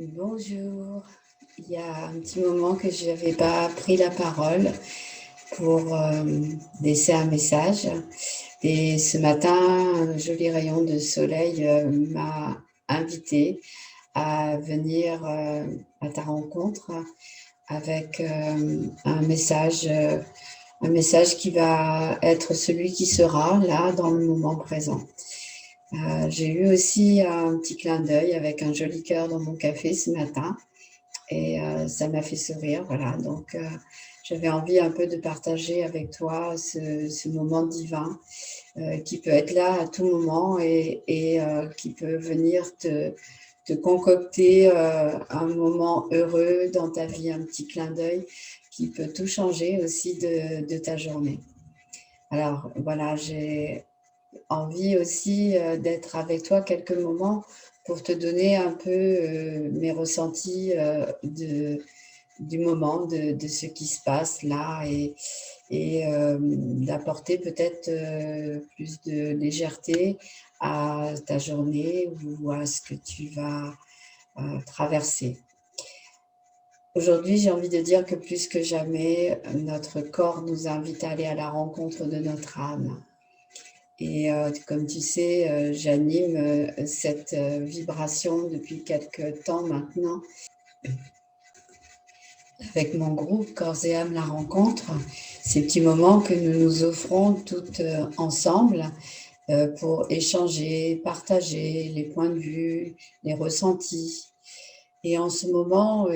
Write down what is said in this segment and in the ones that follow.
Bonjour. Il y a un petit moment que je n'avais pas pris la parole pour laisser un message. Et ce matin, un joli rayon de soleil m'a invité à venir à ta rencontre avec un message qui va être celui qui sera là dans le moment présent. J'ai eu aussi un petit clin d'œil avec un joli cœur dans mon café ce matin. Et ça m'a fait sourire, voilà. Donc, j'avais envie un peu de partager avec toi ce moment divin qui peut être là à tout moment et qui peut venir te concocter un moment heureux dans ta vie, un petit clin d'œil qui peut tout changer aussi de ta journée. Alors, voilà, j'ai envie aussi d'être avec toi quelques moments pour te donner un peu mes ressentis du moment, de ce qui se passe là et d'apporter peut-être plus de légèreté à ta journée ou à ce que tu vas traverser. Aujourd'hui, j'ai envie de dire que plus que jamais, notre corps nous invite à aller à la rencontre de notre âme. Et comme tu sais, j'anime cette vibration depuis quelque temps maintenant avec mon groupe Corps et âme la rencontre. Ces petits moments que nous nous offrons toutes ensemble pour échanger, partager les points de vue, les ressentis. Et en ce moment,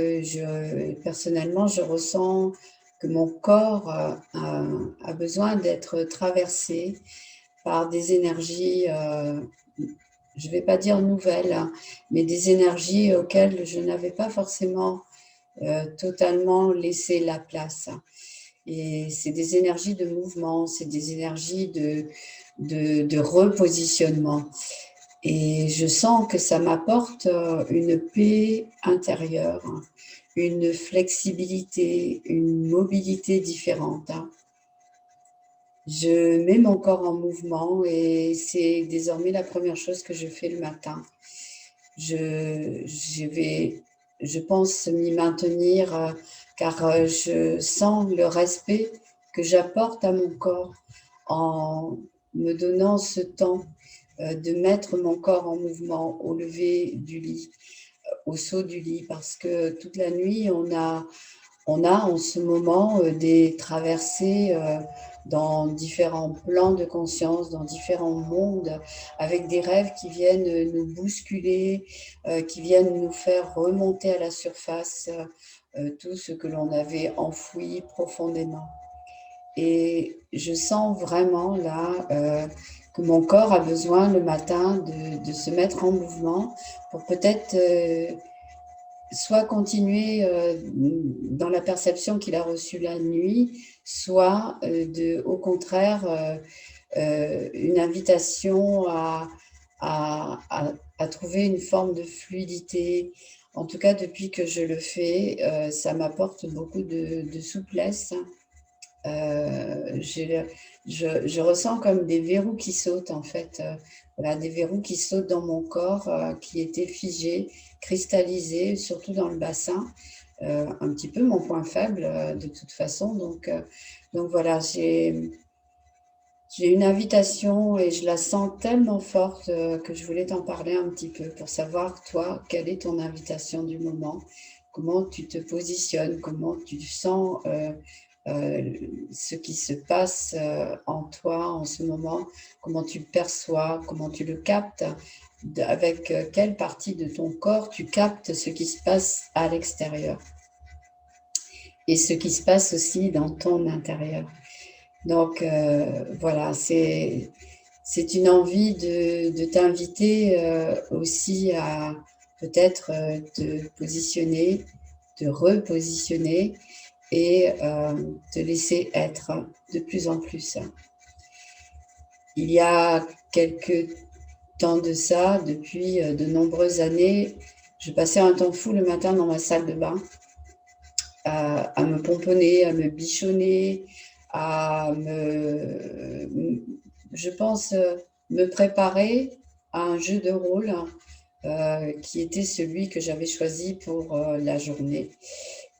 personnellement, je ressens que mon corps a besoin d'être traversé par des énergies, je ne vais pas dire nouvelles, hein, mais des énergies auxquelles je n'avais pas forcément totalement laissé la place. Et c'est des énergies de mouvement, c'est des énergies de repositionnement. Et je sens que ça m'apporte une paix intérieure, une flexibilité, une mobilité différente. Je mets mon corps en mouvement et c'est désormais la première chose que je fais le matin. Je pense m'y maintenir car je sens le respect que j'apporte à mon corps en me donnant ce temps de mettre mon corps en mouvement au lever du lit, au saut du lit, parce que toute la nuit, on a en ce moment des traversées dans différents plans de conscience, dans différents mondes, avec des rêves qui viennent nous bousculer, qui viennent nous faire remonter à la surface tout ce que l'on avait enfoui profondément. Et je sens vraiment là que mon corps a besoin le matin de se mettre en mouvement pour peut-être soit continuer dans la perception qu'il a reçue la nuit, soit au contraire une invitation à trouver une forme de fluidité. En tout cas, depuis que je le fais, ça m'apporte beaucoup de souplesse. Je ressens comme des verrous qui sautent en fait, voilà, des verrous qui sautent dans mon corps, qui étaient figés, cristallisés, surtout dans le bassin, un petit peu mon point faible de toute façon. Donc voilà, j'ai une invitation et je la sens tellement forte que je voulais t'en parler un petit peu pour savoir, toi, quelle est ton invitation du moment, comment tu te positionnes, comment tu sens euh, ce qui se passe en toi en ce moment, comment tu le perçois, comment tu le captes, avec quelle partie de ton corps tu captes ce qui se passe à l'extérieur et ce qui se passe aussi dans ton intérieur. Donc voilà, c'est une envie de t'inviter aussi à peut-être te positionner, te repositionner et te laisser être de plus en plus. Il y a quelques temps de ça, depuis de nombreuses années, je passais un temps fou le matin dans ma salle de bain à me pomponner, à me bichonner, je pense, me préparer à un jeu de rôle qui était celui que j'avais choisi pour la journée.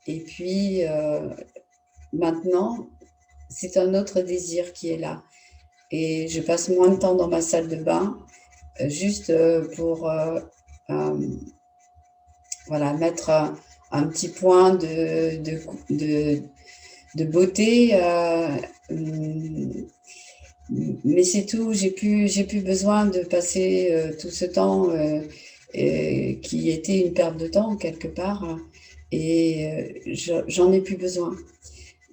Et puis maintenant, c'est un autre désir qui est là. Et je passe moins de temps dans ma salle de bain, juste pour voilà, mettre un petit point de beauté. Mais c'est tout, j'ai plus besoin de passer tout ce temps qui était une perte de temps quelque part, et j'en ai plus besoin.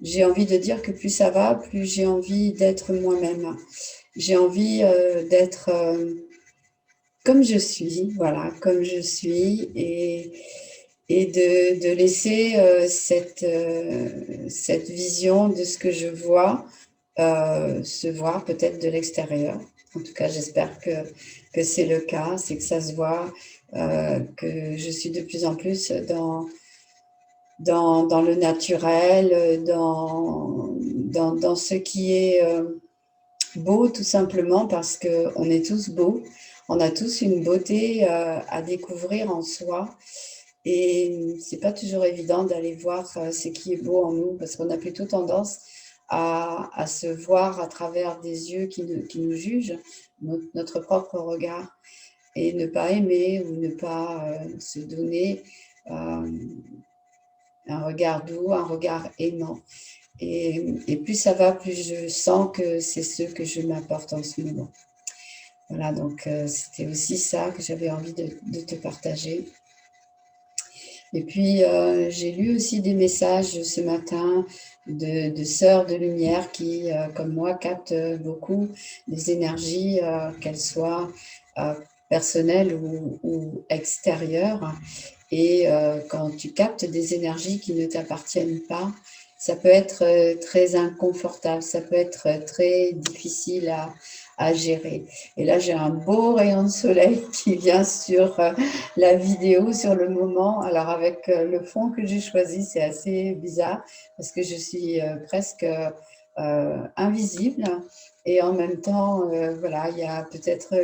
J'ai envie de dire que plus ça va, plus j'ai envie d'être moi-même. J'ai envie d'être comme je suis, voilà, comme je suis, et de laisser cette vision de ce que je vois se voir peut-être de l'extérieur. En tout cas, j'espère que c'est le cas, c'est que ça se voit, que je suis de plus en plus dans le naturel, dans ce qui est beau, tout simplement parce qu'on est tous beaux. On a tous une beauté à découvrir en soi. Et c'est pas toujours évident d'aller voir ce qui est beau en nous, parce qu'on a plutôt tendance à se voir à travers des yeux qui nous jugent, notre propre regard, et ne pas aimer ou ne pas se donner un regard doux, un regard aimant. Et plus ça va, plus je sens que c'est ce que je m'apporte en ce moment. Voilà, donc c'était aussi ça que j'avais envie de te partager. Et puis, j'ai lu aussi des messages ce matin de sœurs de lumière qui, comme moi, captent beaucoup les énergies, qu'elles soient euh, personnelles ou extérieures. Et quand tu captes des énergies qui ne t'appartiennent pas, ça peut être très inconfortable, ça peut être très difficile à gérer. Et là, j'ai un beau rayon de soleil qui vient sur la vidéo, sur le moment. Alors, avec le fond que j'ai choisi, c'est assez bizarre parce que je suis presque invisible. Et en même temps, voilà, il y a peut-être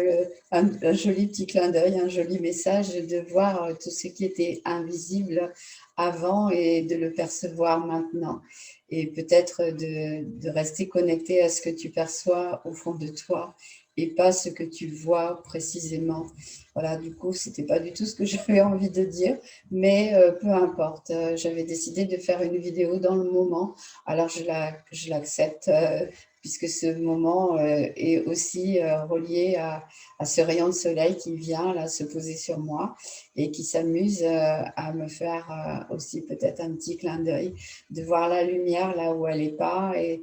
un joli petit clin d'œil, un joli message de voir tout ce qui était invisible avant et de le percevoir maintenant. Et peut-être de rester connecté à ce que tu perçois au fond de toi et pas ce que tu vois précisément. Voilà, du coup, c'était pas du tout ce que j'avais envie de dire, mais peu importe. J'avais décidé de faire une vidéo dans le moment, alors je l'accepte puisque ce moment est aussi relié à ce rayon de soleil qui vient là se poser sur moi et qui s'amuse à me faire aussi peut-être un petit clin d'œil, de voir la lumière là où elle n'est pas, et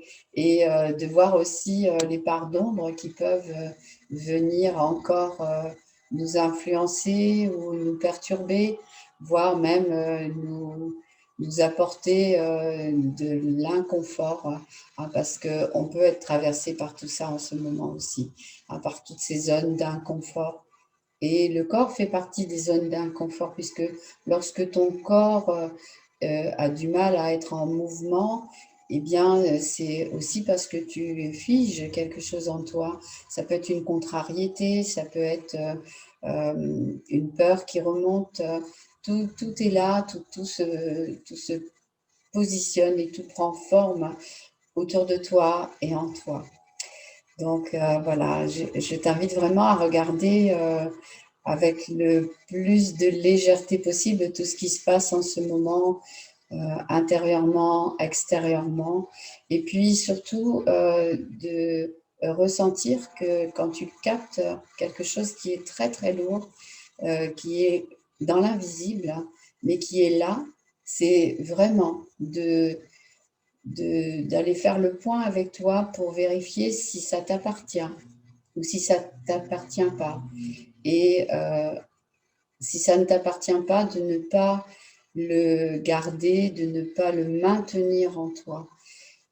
de voir aussi les parts d'ombre qui peuvent venir encore nous influencer ou nous perturber, voire même nous apporter de l'inconfort, hein, parce qu'on peut être traversé par tout ça en ce moment aussi, hein, par toutes ces zones d'inconfort. Et le corps fait partie des zones d'inconfort, puisque lorsque ton corps a du mal à être en mouvement, eh bien, c'est aussi parce que tu figes quelque chose en toi. Ça peut être une contrariété, ça peut être une peur qui remonte. Tout est là, tout se positionne et tout prend forme autour de toi et en toi. Donc voilà, je t'invite vraiment à regarder avec le plus de légèreté possible tout ce qui se passe en ce moment, intérieurement, extérieurement, et puis surtout de ressentir que quand tu captes quelque chose qui est très très lourd, qui est dans l'invisible, mais qui est là, c'est vraiment d'aller faire le point avec toi pour vérifier si ça t'appartient ou si ça ne t'appartient pas. Et si ça ne t'appartient pas, de ne pas le garder, de ne pas le maintenir en toi.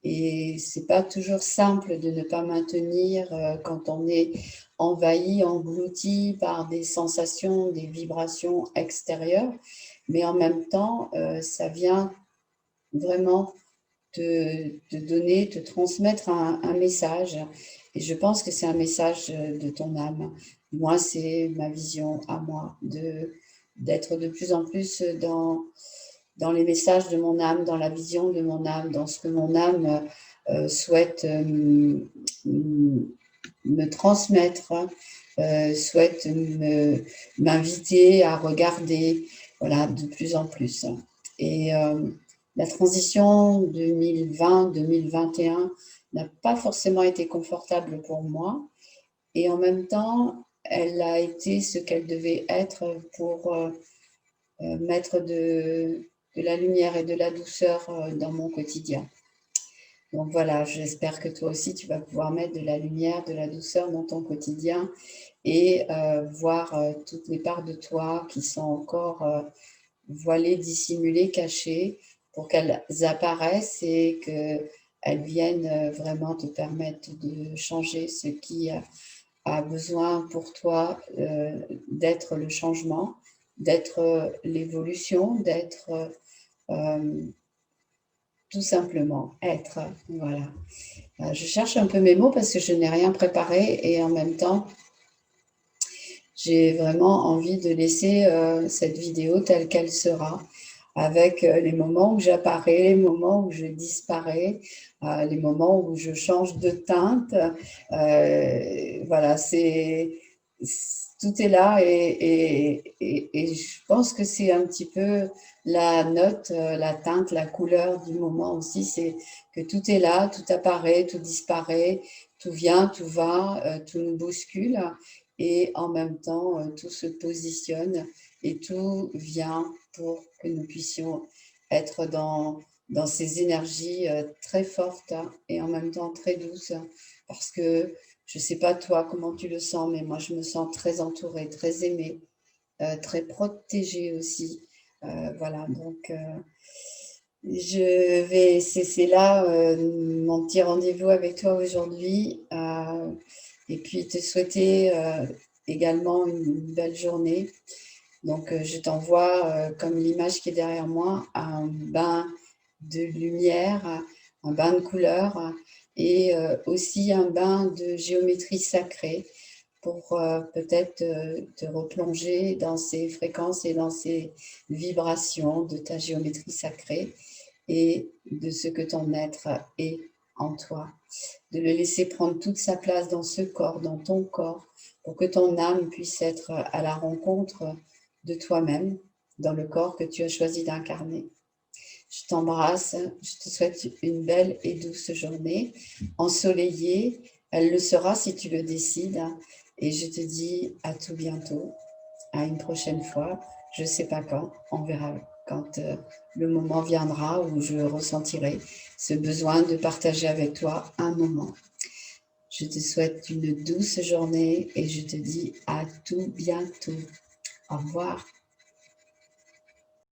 Et c'est pas toujours simple de ne pas maintenir quand on est envahi, englouti par des sensations, des vibrations extérieures, mais en même temps, ça vient vraiment te donner, te transmettre un message. Et je pense que c'est un message de ton âme, Moi, c'est ma vision à moi, d'être de plus en plus dans les messages de mon âme, dans la vision de mon âme, dans ce que mon âme souhaite me transmettre, souhaite m'inviter à regarder, voilà, de plus en plus. Et la transition 2020-2021 n'a pas forcément été confortable pour moi. Et en même temps, elle a été ce qu'elle devait être pour mettre de la lumière et de la douceur dans mon quotidien. Donc voilà, j'espère que toi aussi, tu vas pouvoir mettre de la lumière, de la douceur dans ton quotidien et voir toutes les parts de toi qui sont encore voilées, dissimulées, cachées, pour qu'elles apparaissent et qu'elles viennent vraiment te permettre de changer ce qui a besoin pour toi d'être le changement, d'être l'évolution, d'être tout simplement être. Voilà. Je cherche un peu mes mots parce que je n'ai rien préparé et en même temps, j'ai vraiment envie de laisser cette vidéo telle qu'elle sera, avec les moments où j'apparais, les moments où je disparais, les moments où je change de teinte. Voilà, tout est là et je pense que c'est un petit peu la note, la teinte, la couleur du moment aussi, c'est que tout est là, tout apparaît, tout disparaît, tout vient, tout va, tout nous bouscule et en même temps, tout se positionne et tout vient pour que nous puissions être dans ces énergies très fortes et en même temps très douces parce que je ne sais pas toi comment tu le sens, mais moi je me sens très entourée, très aimée, très protégée aussi. Voilà, donc je vais cesser là mon petit rendez-vous avec toi aujourd'hui et puis te souhaiter également une belle journée. Donc je t'envoie, comme l'image qui est derrière moi, un bain de lumière, un bain de couleur et aussi un bain de géométrie sacrée pour peut-être te replonger dans ces fréquences et dans ces vibrations de ta géométrie sacrée et de ce que ton être est en toi. De le laisser prendre toute sa place dans ce corps, dans ton corps, pour que ton âme puisse être à la rencontre de toi-même dans le corps que tu as choisi d'incarner. Je t'embrasse, je te souhaite une belle et douce journée, ensoleillée. Elle le sera si tu le décides. Et je te dis à tout bientôt, à une prochaine fois. Je ne sais pas quand, on verra quand le moment viendra où je ressentirai ce besoin de partager avec toi un moment. Je te souhaite une douce journée et je te dis à tout bientôt. Au revoir.